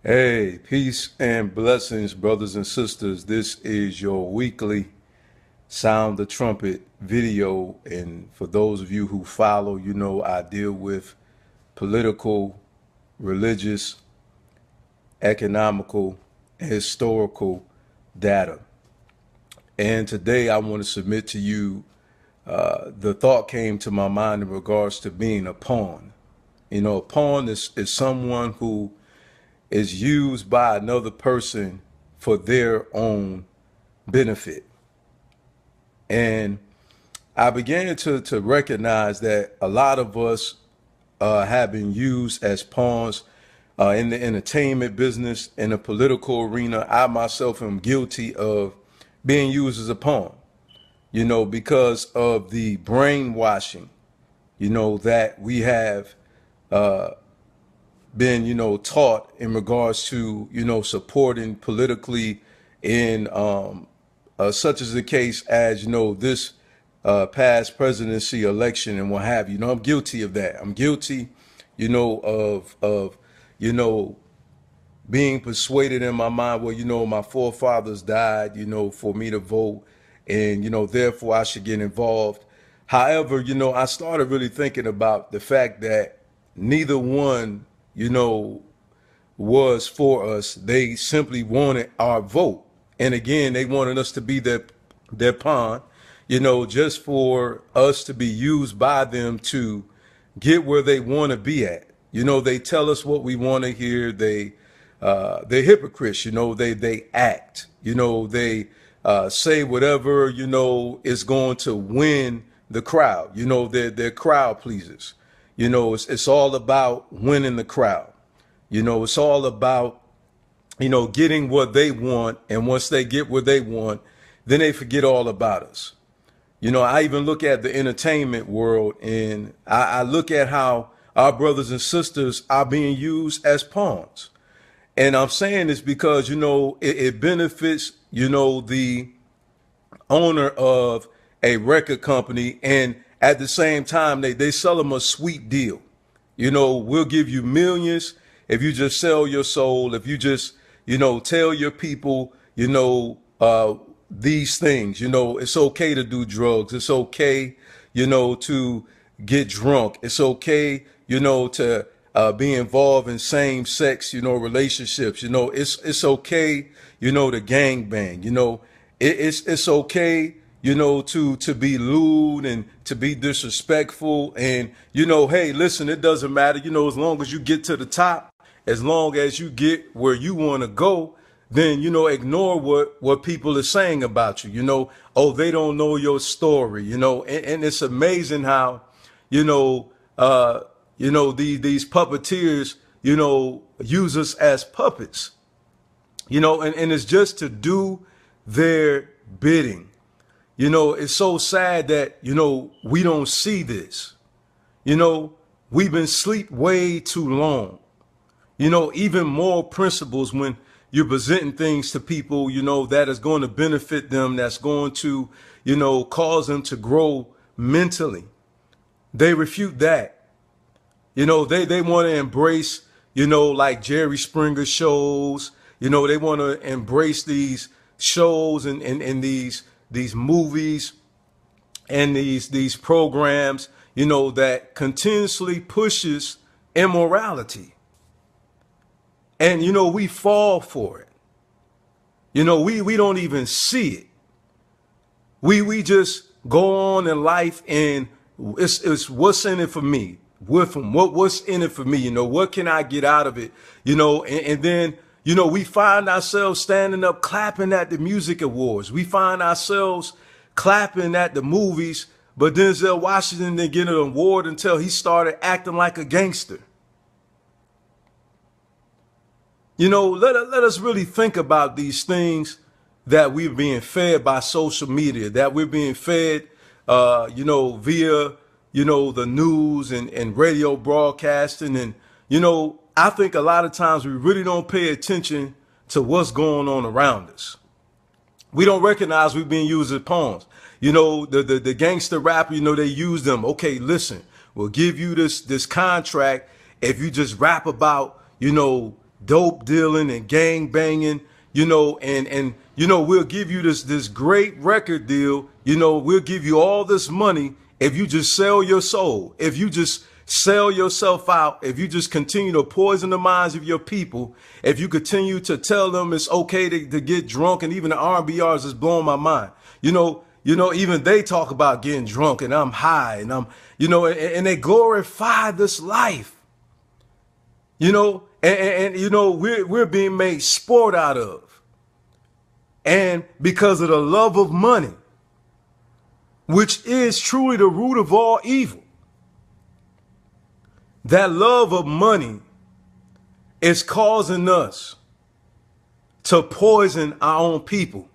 Hey, peace and blessings, brothers and sisters. This is your weekly Sound the Trumpet video. And for those of you who follow, you know I deal with political, religious, economical, and historical data. And today I want to submit to you the thought came to my mind in regards to being a pawn. You know, a pawn is someone who is used by another person for their own benefit. And I began to recognize that a lot of us have been used as pawns in the entertainment business, in the political arena. I myself am guilty of being used as a pawn, you know, because of the brainwashing, you know, that we have been, you know, taught in regards to, you know, supporting politically in such as the case as, you know, this past presidency election and what have you. You know, I'm guilty of that. I'm guilty, you know, of you know, being persuaded in my mind, well, you know, my forefathers died, you know, for me to vote, and, you know, therefore I should get involved. However, you know, I started really thinking about the fact that neither one, you know, was for us. They simply wanted our vote. And again, they wanted us to be their pawn, you know, just for us to be used by them to get where they want to be at. You know, they tell us what we want to hear. They're hypocrites, you know, they act, you know, they say whatever, you know, is going to win the crowd. You know, they're crowd pleasers. You know, it's all about winning the crowd. You know, it's all about, you know, getting what they want. And once they get what they want, then they forget all about us. You know, I even look at the entertainment world, and I look at how our brothers and sisters are being used as pawns. And I'm saying this because, you know, it benefits, you know, the owner of a record company, and at the same time they sell them a sweet deal. You know, we'll give you millions if you just sell your soul, if you just, you know, tell your people, you know, these things. You know, it's okay to do drugs, it's okay, you know, to get drunk, it's okay, you know, to be involved in same sex, you know, relationships. You know, it's okay, you know, to gang bang. You know, it's okay, you know, to be lewd and to be disrespectful. And, you know, hey, listen, it doesn't matter, you know, as long as you get to the top, as long as you get where you want to go, then, you know, ignore what people are saying about you. You know, oh, they don't know your story, you know. And it's amazing how, you know, these puppeteers, you know, use us as puppets, you know, and it's just to do their bidding. You know, it's so sad that, you know, we don't see this. You know, we've been asleep way too long. You know, even more principles when you're presenting things to people, you know, that is going to benefit them, that's going to, you know, cause them to grow mentally. They refute that. You know, they want to embrace, you know, like Jerry Springer shows. You know, they want to embrace these shows and these movies and these programs, you know, that continuously pushes immorality. And, you know, we fall for it. You know, we don't even see it. We just go on in life, and it's what's in it for me. What's in it for me? You know, what can I get out of it? You know, and then, you know, we find ourselves standing up clapping at the music awards. We find ourselves clapping at the movies, but Denzel Washington didn't get an award until he started acting like a gangster. You know, let us really think about these things that we're being fed by social media, that we're being fed, you know, via, you know, the news and radio broadcasting. And, you know, I think a lot of times we really don't pay attention to what's going on around us. We don't recognize we're being used as pawns. You know, the gangster rapper, you know, they use them. Okay, listen, we'll give you this contract if you just rap about, you know, dope dealing and gang banging, you know, and you know, we'll give you this great record deal, you know, we'll give you all this money if you just sell your soul, if you just sell yourself out, if you just continue to poison the minds of your people, if you continue to tell them it's okay to get drunk, and even the R&B artists is blowing my mind. You know, even they talk about getting drunk and I'm high and I'm, you know, and they glorify this life, you know, and you know, we're being made sport out of. And because of the love of money, which is truly the root of all evil, that love of money is causing us to poison our own people.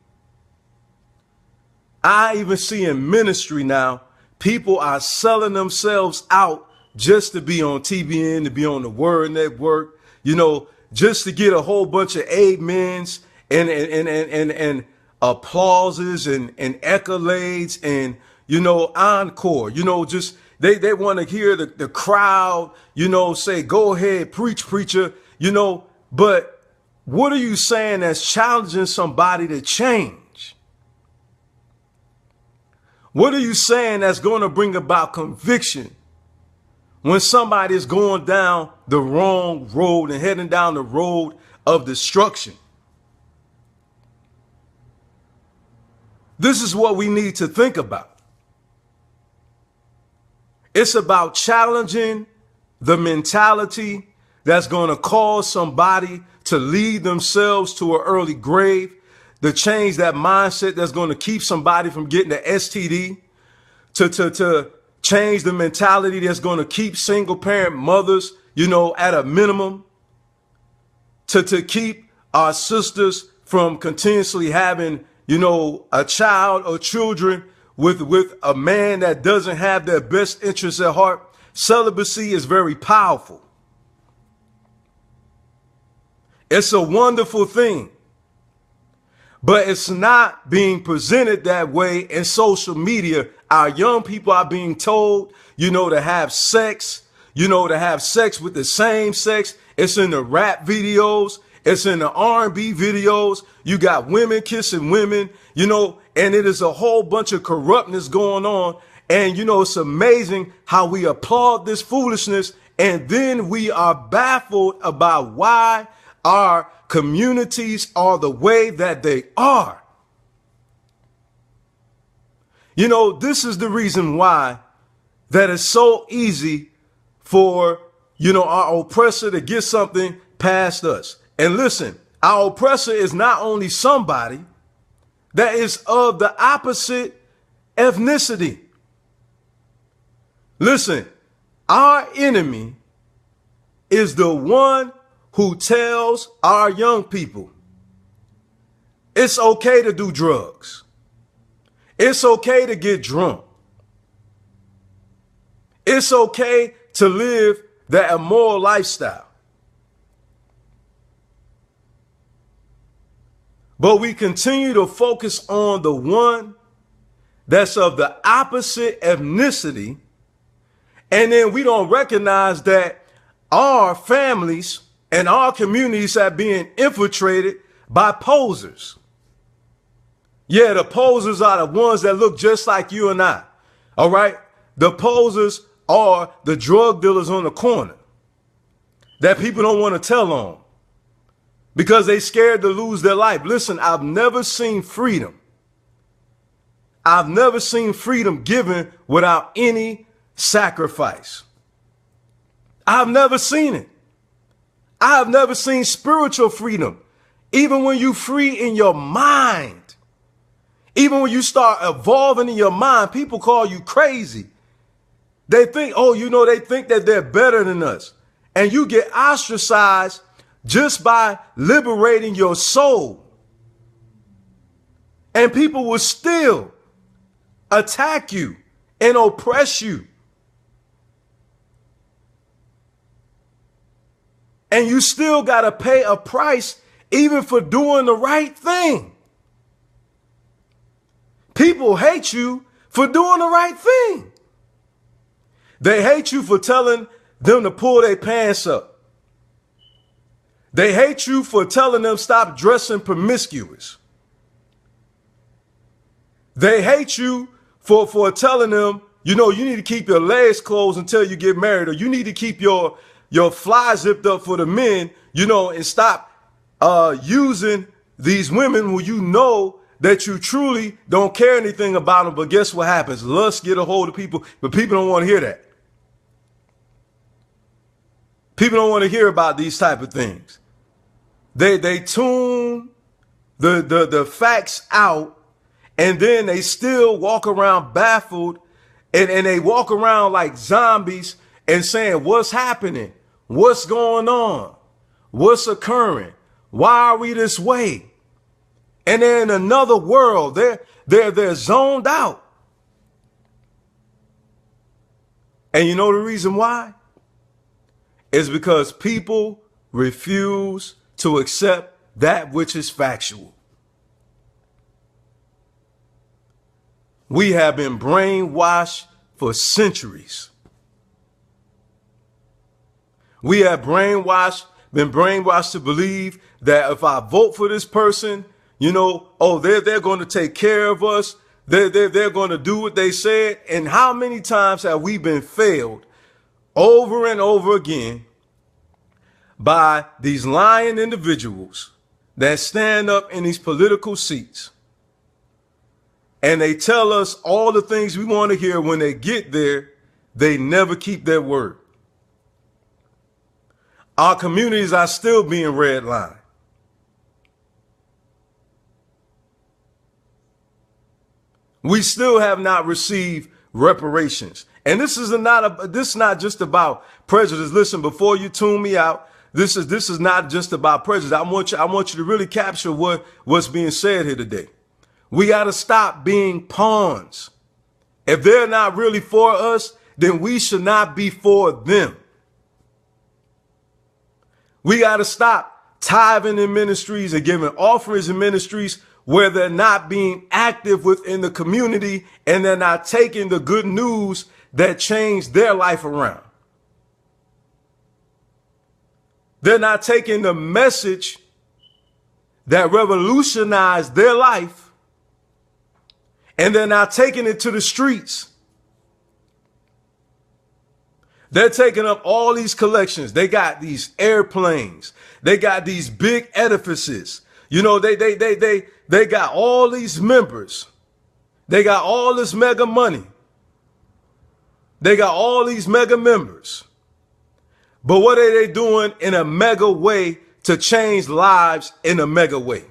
I even see in ministry now, people are selling themselves out just to be on TBN, to be on the Word Network, you know, just to get a whole bunch of amens and applauses and accolades and, you know, encore, you know, just they want to hear the crowd, you know, say, go ahead, preach, preacher, you know, but what are you saying that's challenging somebody to change? What are you saying that's going to bring about conviction when somebody is going down the wrong road and heading down the road of destruction? This is what we need to think about. It's about challenging the mentality that's going to cause somebody to lead themselves to an early grave, to change that mindset that's going to keep somebody from getting the STD, to change the mentality that's going to keep single parent mothers, you know, at a minimum, to keep our sisters from continuously having, you know, a child or children with a man that doesn't have their best interests at heart. Celibacy is very powerful. It's a wonderful thing, but it's not being presented that way in social media. Our young people are being told, you know, to have sex, you know, to have sex with the same sex. It's in the rap videos. It's in the R&B videos. You got women kissing women, you know, and it is a whole bunch of corruptness going on. And, you know, it's amazing how we applaud this foolishness. And then we are baffled about why our communities are the way that they are. You know, this is the reason why that it's so easy for, you know, our oppressor to get something past us. And listen, our oppressor is not only somebody that is of the opposite ethnicity. Listen, our enemy is the one who tells our young people it's okay to do drugs. It's okay to get drunk. It's okay to live the immoral lifestyle. But we continue to focus on the one that's of the opposite ethnicity. And then we don't recognize that our families and our communities are being infiltrated by posers. Yeah, the posers are the ones that look just like you and I. All right. The posers are the drug dealers on the corner that people don't want to tell on because they scared to lose their life. Listen, I've never seen freedom. I've never seen freedom given without any sacrifice. I've never seen it. I have never seen spiritual freedom. Even when you free in your mind, even when you start evolving in your mind, people call you crazy. They think, oh, you know, they think that they're better than us. And you get ostracized just by liberating your soul. And people will still attack you and oppress you. And you still got to pay a price even for doing the right thing. People hate you for doing the right thing. They hate you for telling them to pull their pants up. They hate you for telling them stop dressing promiscuous. They hate you for telling them, you know, you need to keep your legs closed until you get married, or you need to keep your fly zipped up for the men, you know, and stop using these women who you know that you truly don't care anything about them. But guess what happens? Lust get a hold of people, but people don't want to hear that. People don't want to hear about these type of things. They tune the facts out, and then they still walk around baffled, and they walk around like zombies and saying, what's happening? What's going on? What's occurring? Why are we this way? And they're in another world. They're zoned out. And you know the reason why? It's because people refuse to accept that which is factual. We have been brainwashed for centuries. We have been brainwashed to believe that if I vote for this person, you know, oh, they're going to take care of us. They're going to do what they said. And how many times have we been failed over and over again by these lying individuals that stand up in these political seats, and they tell us all the things we want to hear. When they get there, they never keep their word. Our communities are still being redlined. We still have not received reparations. And this is not just about prejudice. Listen, before you tune me out, this is not just about prejudice. I want you to really capture what's being said here today. We got to stop being pawns. If they're not really for us, then we should not be for them. We got to stop tithing in ministries and giving offerings in ministries where they're not being active within the community, and they're not taking the good news that changed their life around. They're not taking the message that revolutionized their life, and they're not taking it to the streets. They're taking up all these collections. They got these airplanes. They got these big edifices. You know, they got all these members. They got all this mega money. They got all these mega members. But what are they doing in a mega way to change lives in a mega way?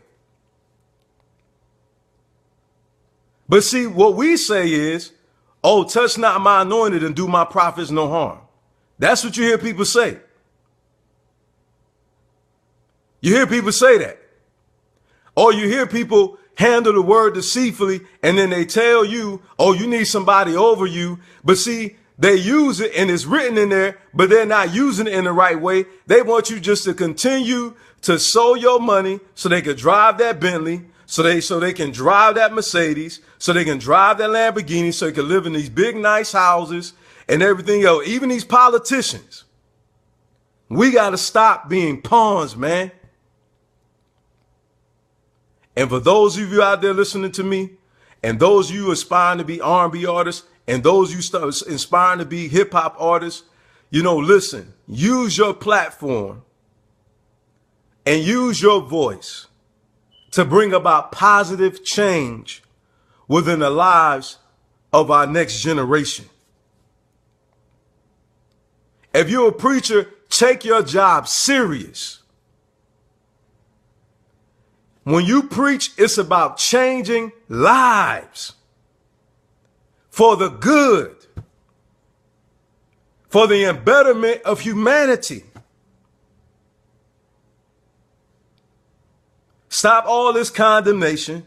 But see, what we say is, oh, touch not my anointed and do my prophets no harm. That's what you hear people say. You hear people say that. Or you hear people handle the word deceitfully, and then they tell you, oh, you need somebody over you. But see, they use it and it's written in there, but they're not using it in the right way. They want you just to continue to sow your money so they can drive that Bentley, so they can drive that Mercedes, so they can drive that Lamborghini, so they can live in these big, nice houses and everything else. Even these politicians. We got to stop being pawns, man. And for those of you out there listening to me, and those of you aspiring to be R&B artists, and those you start inspiring to be hip hop artists, you know, listen, use your platform and use your voice to bring about positive change within the lives of our next generation. If you're a preacher, take your job serious. When you preach, it's about changing lives for the good, for the embetterment of humanity. Stop all this condemnation.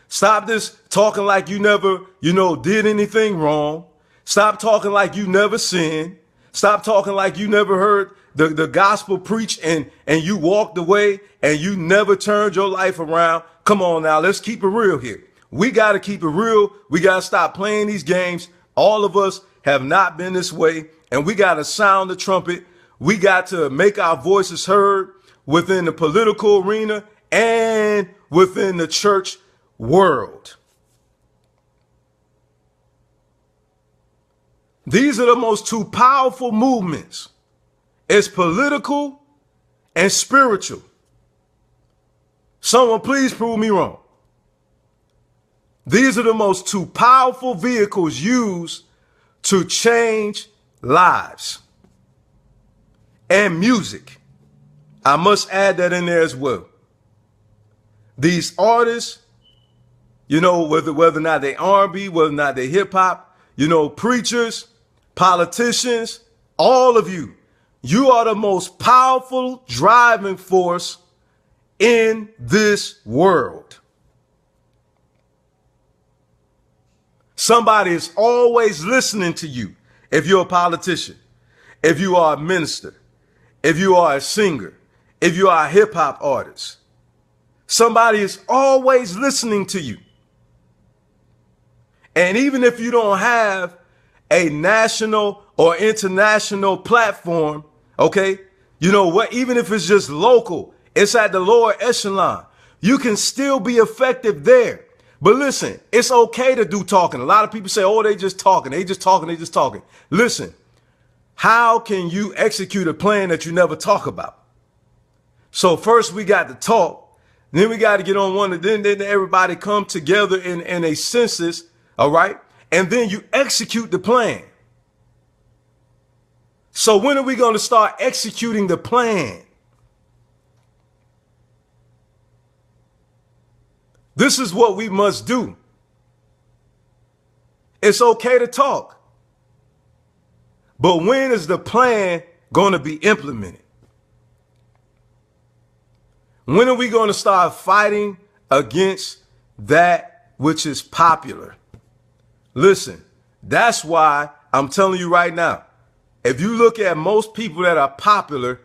Stop this talking like you never, did anything wrong. Stop talking like you never sinned. Stop talking like you never heard the gospel preached and you walked away and you never turned your life around. Come on now, let's keep it real here. We got to keep it real. We got to stop playing these games. All of us have not been this way, and we got to sound the trumpet. We got to make our voices heard. within the political arena and within the church world. These are the most two powerful movements. It's political and spiritual. Someone please prove me wrong. These are the most two powerful vehicles used to change lives. And music. I must add that in there as well. These artists, you know, whether or not they R&B, whether or not they hip hop, you know, preachers, politicians, all of you, you are the most powerful driving force in this world. Somebody is always listening to you. If you're a politician, if you are a minister, if you are a singer, if you are a hip hop artist, somebody is always listening to you. And even if you don't have a national or international platform, okay, you know what, even if it's just local, it's at the lower echelon, you can still be effective there. But listen, it's okay to do talking. A lot of people say, oh, they just talking. They just talking. They just talking. Listen, how can you execute a plan that you never talk about? So first we got to talk. Then we got to get on one. And then everybody come together in a census. All right. And then you execute the plan. So when are we going to start executing the plan? This is what we must do. It's okay to talk. But when is the plan going to be implemented? When are we going to start fighting against that which is popular? Listen, that's why I'm telling you right now, if you look at most people that are popular,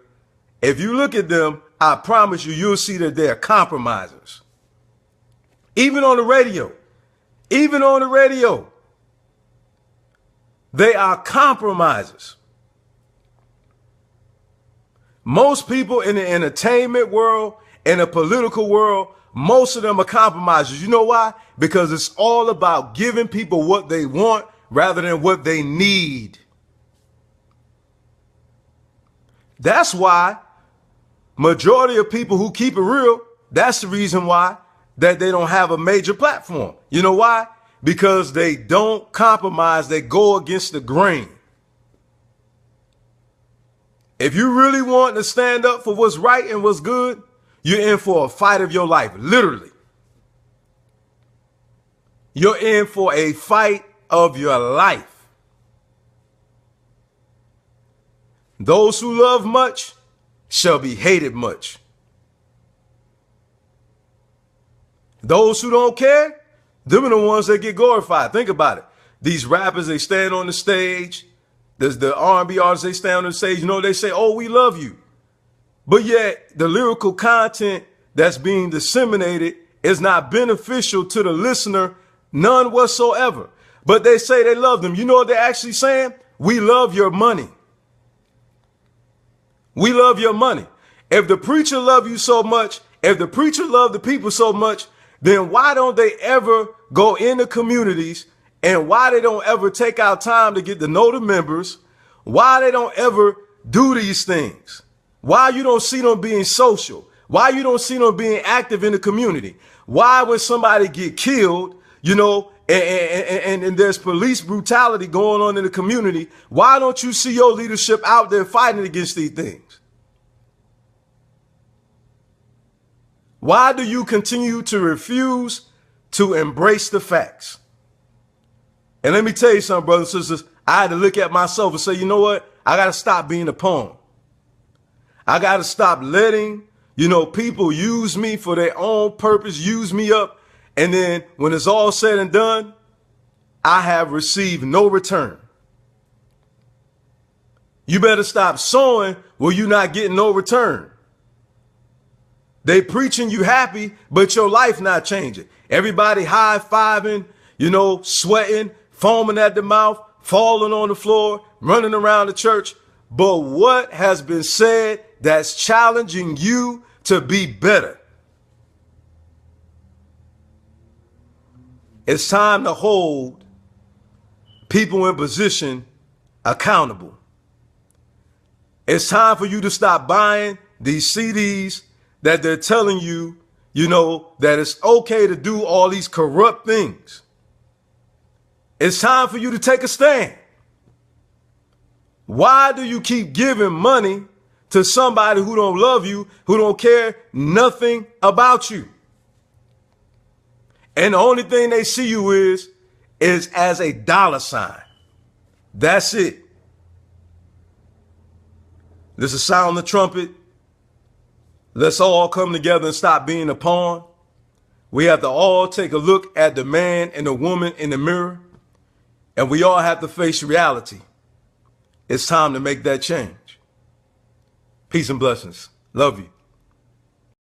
if you look at them, I promise you, you'll see that they're compromisers. Even on the radio, they are compromisers. Most people in the entertainment world, in the political world, most of them are compromisers. You know why? Because it's all about giving people what they want rather than what they need. That's why majority of people who keep it real, that's the reason why that they don't have a major platform. You know why? Because they don't compromise. They go against the grain. If you really want to stand up for what's right and what's good, you're in for a fight of your life. Literally. You're in for a fight of your life. Those who love much shall be hated much. Those who don't care, them are the ones that get glorified. Think about it. These rappers, they stand on the stage. There's the R&B artists, they stand on the stage. You know, they say, oh, we love you. But yet the lyrical content that's being disseminated is not beneficial to the listener, none whatsoever. But they say they love them. You know what they're actually saying? We love your money. We love your money. If the preacher love you so much, if the preacher love the people so much, then why don't they ever go into communities, and why they don't ever take out time to get to know the members? Why they don't ever do these things? Why you don't see them being social? Why you don't see them being active in the community? Why when somebody get killed, you know, and there's police brutality going on in the community, why don't you see your leadership out there fighting against these things? Why do you continue to refuse to embrace the facts? And let me tell you something, brothers and sisters, I had to look at myself and say, you know what? I got to stop being a pawn. I got to stop letting, you know, people use me for their own purpose, use me up. And then when it's all said and done, I have received no return. You better stop sowing where you're not getting no return. They preaching you happy, but your life not changing. Everybody high-fiving, you know, sweating, foaming at the mouth, falling on the floor, running around the church. But what has been said that's challenging you to be better. It's time to hold people in position accountable. It's time for you to stop buying these CDs that they're telling you, that it's okay to do all these corrupt things. It's time for you to take a stand. Why do you keep giving money to somebody who don't love you, who don't care nothing about you? And the only thing they see you is as a dollar sign. That's it. This is sound the trumpet. Let's all come together and stop being a pawn. We have to all take a look at the man and the woman in the mirror, and we all have to face reality. It's time to make that change. Peace and blessings. Love you.